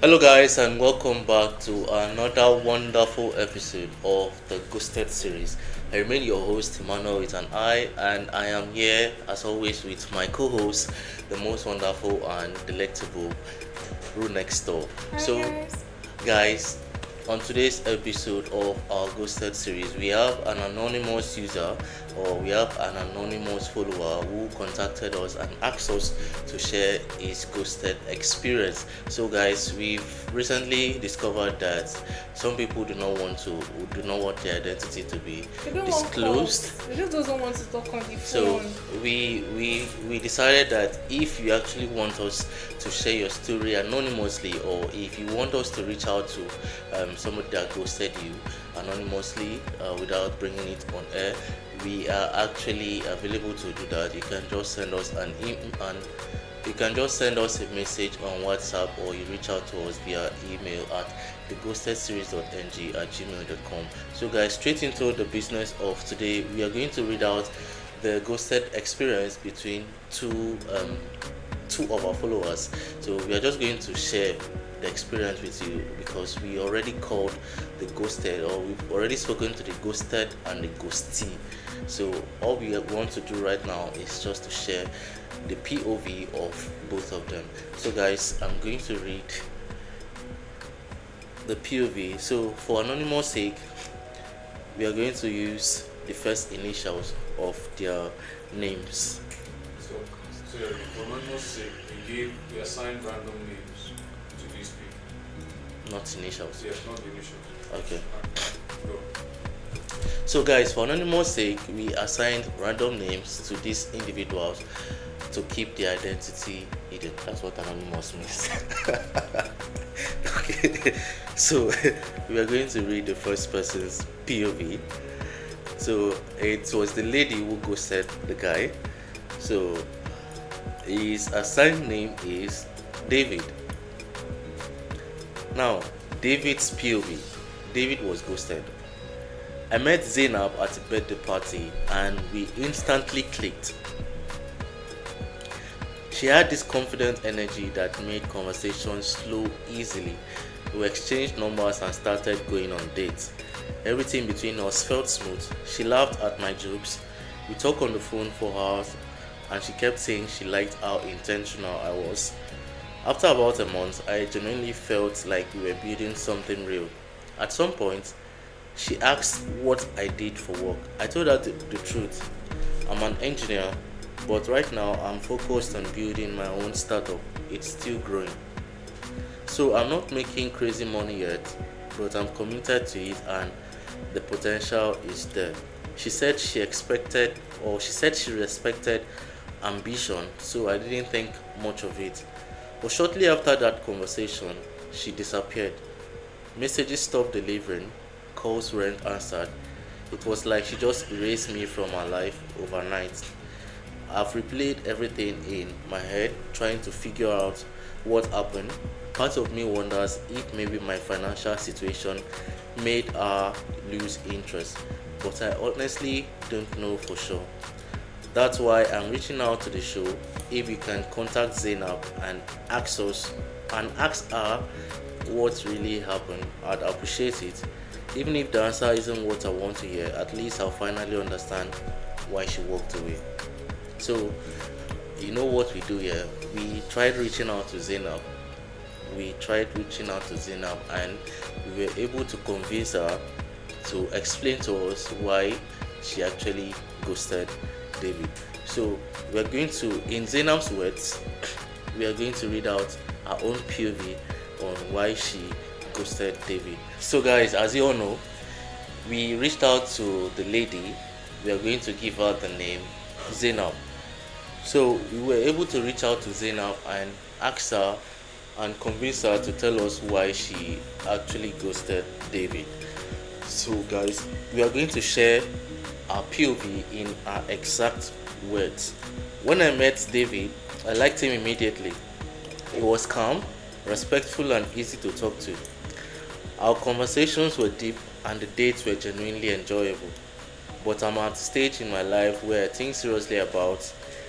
Hello, guys, and welcome back to another wonderful episode of the Ghosted series. I remain your host, Emmanuel with an I, and I am here as always with my co host, the most wonderful and delectable Rue Next Door. Hi So, guys. guys, on today's episode of our Ghosted series, we have an anonymous user or we have an anonymous follower who contacted us and asked us to share his ghosted experience. So, guys, we've recently discovered that some people do not want their identity to be They don't want disclosed. calls. They just doesn't want to talk on the So phone. we decided that if you actually want us to share your story anonymously, or if you want us to reach out to somebody that ghosted you anonymously without bringing it on air, we are actually available to do that. You can just send us an email, and you can just send us a message on WhatsApp, or you reach out to us via email at theghostedseries.ng@gmail.com. So, guys, straight into the business of today, we are going to read out the ghosted experience between two of our followers. So we are just going to share the experience with you because we already called the ghosted, or we've already spoken to the ghosted and the ghostee. So all we want to do right now is just to share the POV of both of them. So, guys, I'm going to read the POV. So for anonymous sake, we are going to use the first initials of their names. So, so for anonymous sake, we assigned random names to these people. Not initials. Yes, not the initials. Okay. Go. So, guys, for anonymous sake, we assigned random names to these individuals to keep their identity hidden. That's what anonymous means. Okay. So we are going to read the first person's POV. So it was the lady who ghosted the guy. So his assigned name is David. Now, David's POV. David was ghosted. I met Zainab at a birthday party and we instantly clicked. She had this confident energy that made conversations flow easily. We exchanged numbers and started going on dates. Everything between us felt smooth. She laughed at my jokes. We talked on the phone for hours and she kept saying she liked how intentional I was. After about a month, I genuinely felt like we were building something real. At some point, she asked what I did for work. I told her the truth. I'm an engineer, but right now I'm focused on building my own startup. It's still growing. So I'm not making crazy money yet, but I'm committed to it and the potential is there. She said she respected ambition, so I didn't think much of it. But shortly after that conversation, she disappeared. Messages stopped delivering, calls weren't answered. It was like she just erased me from her life overnight. I've replayed everything in my head, trying to figure out what happened. Part of me wonders if maybe my financial situation made her lose interest, but I honestly don't know for sure. That's why I'm reaching out to the show. If you can contact Zainab and ask her what really happened, I'd appreciate it. Even if the answer isn't what I want to hear, at least I'll finally understand why she walked away. So, you know what we do here? We tried reaching out to Zainab. And we were able to convince her to explain to us why she actually ghosted David. So, we are going to, in Zainab's words, we are going to read out our own POV on why she ghosted David. So, guys, as you all know, we reached out to the lady. We are going to give her the name Zainab. So we were able to reach out to Zainab and ask her and convince her to tell us why she actually ghosted David. So, guys, we are going to share our POV in our exact words. When I met David, I liked him immediately. He was calm, respectful, and easy to talk to. Our conversations were deep and the dates were genuinely enjoyable. But I'm at a stage in my life where I think seriously about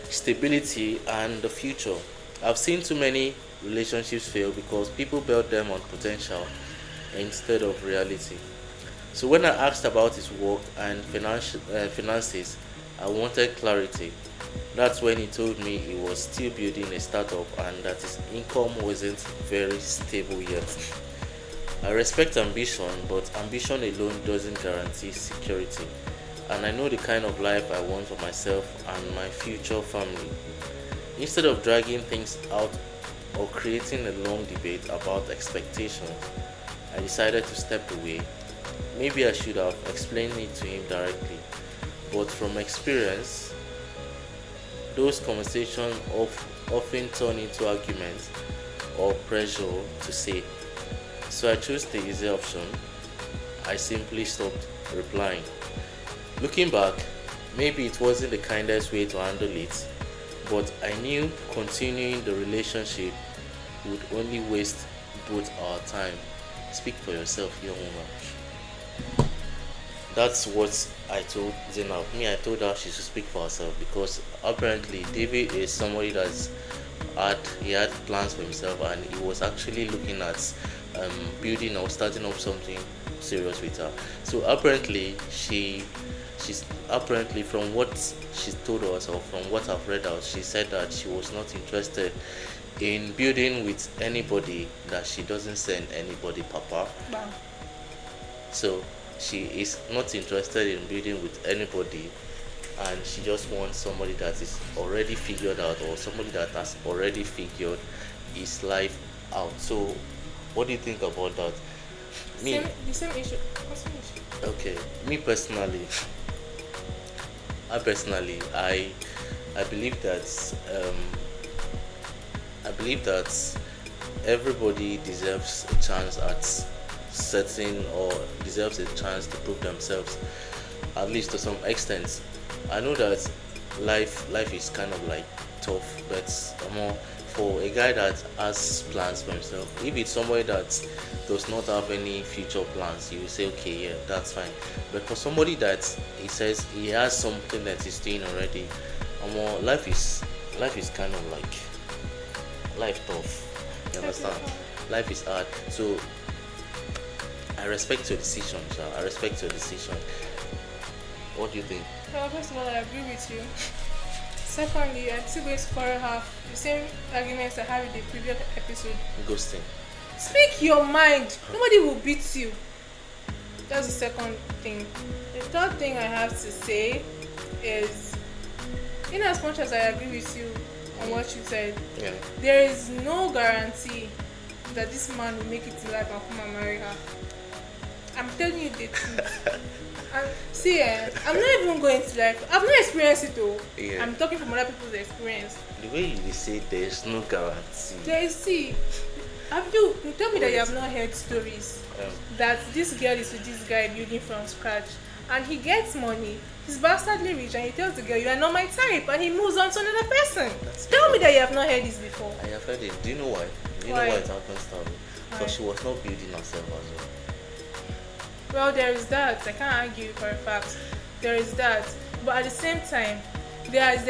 stability and the future. I've seen too many relationships fail because people build them on potential instead of reality. So when I asked about his work and finances, I wanted clarity. That's when he told me he was still building a startup and that his income wasn't very stable yet. I respect ambition, but ambition alone doesn't guarantee security. And I know the kind of life I want for myself and my future family. Instead of dragging things out or creating a long debate about expectations, I decided to step away. Maybe I should have explained it to him directly, but from experience, those conversations often turn into arguments or pressure to say. So I chose the easy option. I simply stopped replying. Looking back, maybe it wasn't the kindest way to handle it, but I knew continuing the relationship would only waste both our time. Speak for yourself, young woman. That's what I told Zainab. I told her she should speak for herself because apparently David is somebody he had plans for himself and he was actually looking at building or starting up something serious with her. So apparently she's apparently from what she told us or from what I've read out, she said that she was not interested in building with anybody that she doesn't send anybody papa. Wow. So she is not interested in building with anybody and she just wants somebody that is already figured out or somebody that has already figured his life out. So what do you think about that? The same issue. What's the issue? Okay, me personally, I believe that everybody deserves a chance at certain or deserves a chance to prove themselves, at least to some extent. I know that life is kind of like tough, but more for a guy that has plans for himself. If it's somebody that does not have any future plans, you will say okay, yeah, that's fine. But for somebody that he says he has something that he's doing already, more life is kind of like life tough. You understand? Life is hard. So I respect your decision, sir. I respect your decision. What do you think? Well, first of all, I agree with you. Secondly, I'm still going to have the same arguments I had with the previous episode. Ghosting. Speak your mind. Nobody will beat you. That's the second thing. The third thing I have to say is, in as much as I agree with you on what you said, Yeah. there is no guarantee that this man will make it to life and come and marry her. I'm telling you the truth. And see, I'm not even going to I've not experienced it though. Yeah. I'm talking from other people's experience. The way you say there's no guarantee. There is, see, you tell me that you have not heard stories that this girl is with this guy building from scratch and he gets money, he's bastardly rich, and he tells the girl, you are not my type, and he moves on to another person. Tell me that you have not heard this before. I have heard it. Do you know why? Do you Why? know why it happens that way? Why? Because she was not building herself as well. Well, there is that. I can't argue for a fact. There is that. But at the same time, there's do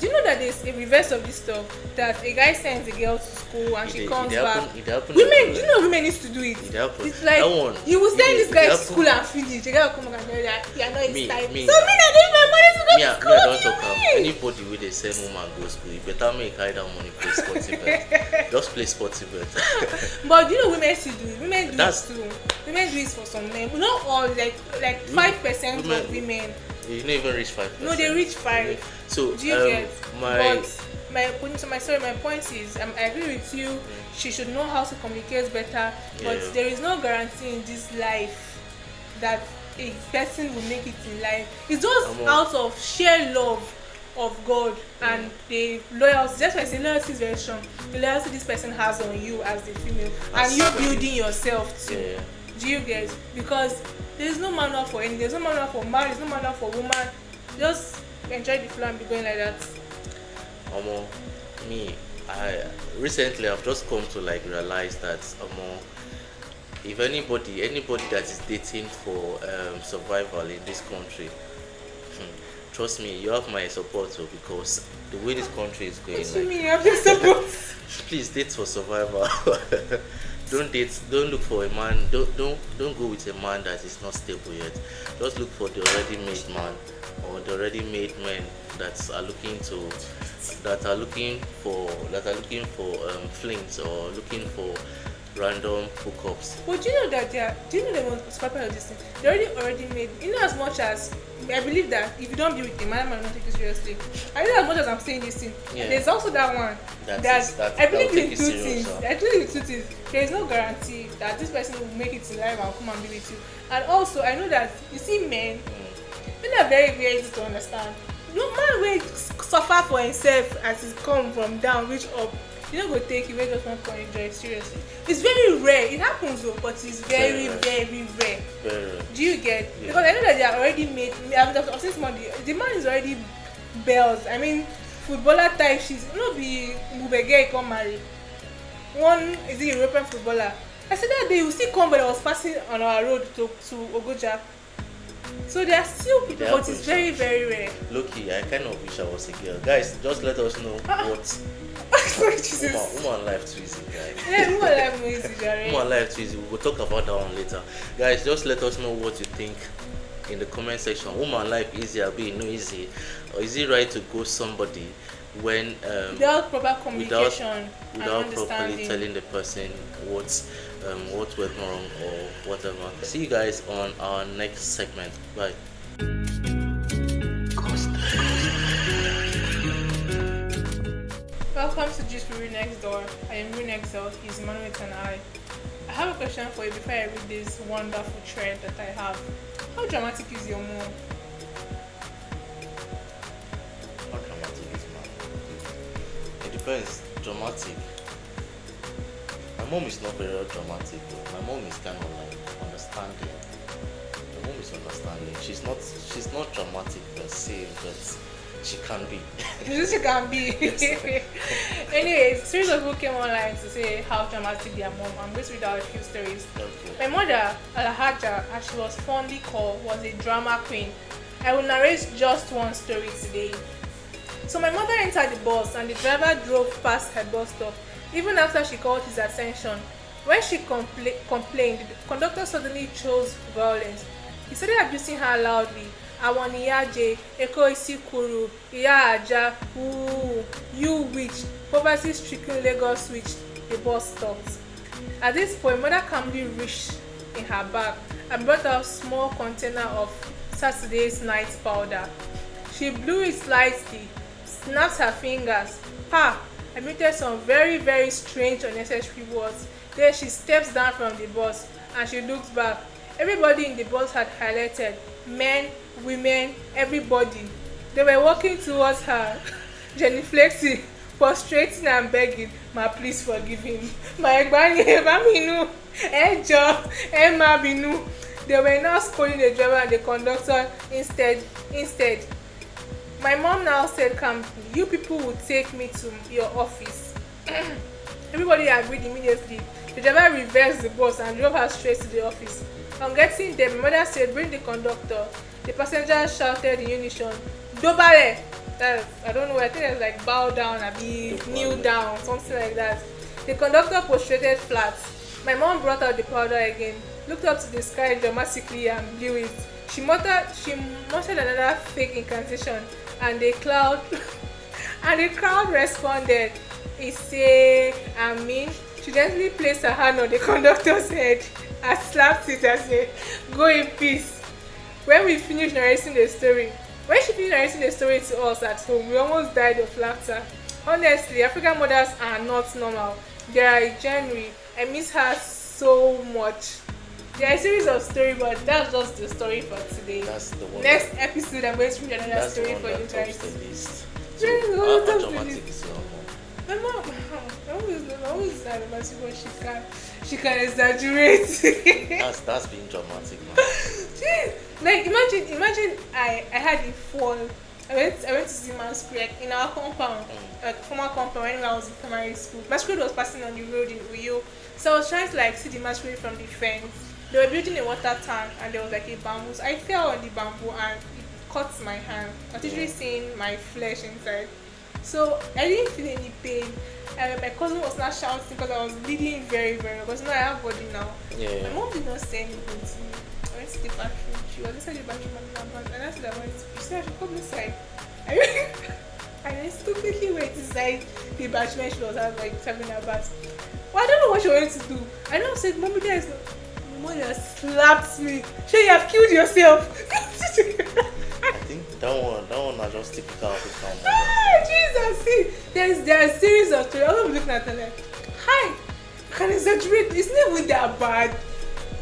you know that there's a reverse of this stuff? That a guy sends a girl to school and she comes back. It happened. Women, do you know women used to do it? It happened. It's like That one, you will send this guy to happened. school and finish. The guy will come back and tell you that you are not his Me- type. me- So me not give my money to go Me, to I school. don't What do talk you am. mean? Anybody with the same woman go school, you better make hide that money play sporty bet. Just play sporty bet. But you know women still do it. Women do That's- it too. Women do it for some men. Not all, like 5% of women. You don't even reach 5%. No, they reach 5. So Do you get? my But my point is, I agree with you. She should know how to communicate better. But Yeah. there is no guarantee in this life that a person will make it in life. It's just out of sheer love of God and the loyalty. That's why I say loyalty is very strong. The loyalty this person has on you as the female, and you building yourself too. yeah. Do you get? Because there's no manual for any. There's no manual for man. There's no manual for woman. Just enjoy the flow and be going like that. Me, I recently I've just come to like realize that if anybody that is dating for survival in this country, trust me, you have my support too, because the way this country is going. What do you Like, mean you have to support? please date for survival. Don't date. Don't look for a man. Don't go with a man that is not stable yet. Just look for the already made man or the already made men that are looking to flings or looking for random hookups. But do you know that do you know the most popular of this thing? They already made, you know, as much as I believe that if you don't be with a man will not take you seriously. I know as much as I'm saying this thing. Yeah. There's also that one I believe in two things. I believe in two things. There is no guarantee that this person will make it in life and come and be with you. And also I know that you see men are very, very easy to understand. No man will suffer for himself as he come from down, reach up. You know, go take you, just want to enjoy it seriously. It's very rare. It happens though, but it's very, very rare. Very rare. Do you get? Yeah. Because I know that they are already made. I've seen somebody. The man is already bells. I mean, footballer type. She's not be Mubege come marry. One is a European footballer. I said that day you see come, but I was passing on our road to Ogoja. So there are still people, but it's very, very rare. Loki, I kind of wish I was a girl. Guys, just let us know what. Woman life too easy, guys. Yeah, woman life too easy, Jerry. Woman life too easy. We'll talk about that one later. Guys, just let us know what you think in the comment section. Woman life easy, or be no easy, or is it right to go somebody when without proper communication without and properly telling the person what went wrong or whatever. See you guys on our next segment. Bye. Welcome to Just Rue Next Door. I am Rue Next Door. He's Emmanuel and I have a question for you before I read this wonderful thread that I have. How dramatic is your mom? How dramatic is mom? It depends. Dramatic. My mom is not very dramatic though. My mom is kind of like understanding. My mom is understanding. She's not dramatic per se, but she can be. She can be. Anyways, series of people came online to say how dramatic their mom. I'm going to read out a few stories. Okay. My mother, Alhaja, as she was fondly called, was a drama queen. I will narrate just one story today. So my mother entered the bus and the driver drove past her bus stop. Even after she called his attention, when she complained, the conductor suddenly chose violence. He started abusing her loudly. Àwọn ìyá jẹ, Èkó Ìsìkúrú, ìyá àjà, ooh, you witch, poverty-stricken Lagos witch. The bus stopped. At this point, mother calmly reached in her bag and brought out a small container of Saturday's night powder. She blew it lightly, snapped her fingers, emitted some very, very strange, unnecessary words. Then she steps down from the bus and she looks back. Everybody in the bus had highlighted, men, women, everybody. They were walking towards her, genuflecting, prostrating and begging, "Ma, please forgive him. Ma, binu, ejo, ma binu." They were now scolding the driver and the conductor instead. My mom now said calmly, "You people will take me to your office." Everybody agreed immediately. The driver reversed the bus and drove her straight to the office. On getting there, my mother said, "Bring the conductor." The passengers shouted in unison, "Dobale!" I don't know, I think it's like bow down, kneel down, something like that. The conductor prostrated flat. My mom brought out the powder again, looked up to the sky dramatically and blew it. She muttered another fake incantation and the crowd responded. Ise, Amin. She gently placed her hand on the conductor's head and slapped it and said, "Go in peace." When she finished narrating the story to us at home, we almost died of laughter. Honestly, African mothers are not normal. They are genuine. I miss her so much. There are a series of stories, but that's just the story for today. That's the one. Next episode, I'm going to read another story for you guys. The list. So, how dramatic is your mom? My mom is not dramatic, but she can exaggerate. That's being dramatic, man. Like imagine I had a fall. I went to see masquerade in our compound, former compound when I was in primary school. Masquerade was passing on the road in Uyo, so I was trying to like see the masquerade from the fence. They were building a water tank and there was like a bamboo. So I fell on the bamboo and it cut my hand. I was literally seeing my flesh inside. So I didn't feel any pain. My cousin was not shouting because I was bleeding very, very, because now I have body now. Yeah. My mom did not say anything to me. I went to the bathroom. She was inside the bathroom and I said I went to, she said I should come inside. I stupidly went inside the bathroom when she was like having her bath. Well, I don't know what she wanted to do. I know I said, Mommy, there is no. My mother slapped me. Sure, you have killed yourself. I think that one are just typical African mothers. Ah, Jesus, see, there are a series of stories. I'm looking at them like, hi, you can exaggerate. It's not even that bad.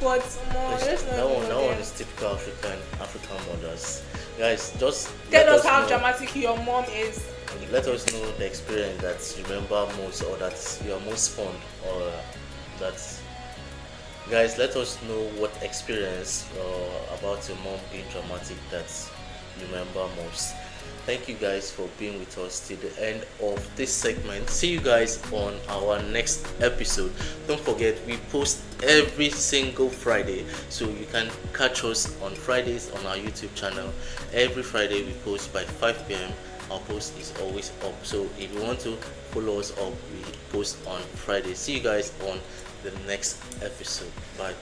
But That one is typical African mothers. Guys, just tell let us how know, dramatic your mom is. let us know the experience that you remember most, or that you are most fond, or that. Guys, let us know what experience about your mom being dramatic that you remember most. Thank you guys for being with us till the end of this segment. See you guys on our next episode. Don't forget, we post every single Friday, so you can catch us on Fridays on our YouTube channel. Every Friday we post by 5 p.m. Our post is always up, so if you want to follow us up, we post on Friday. See you guys on the next episode. Bye.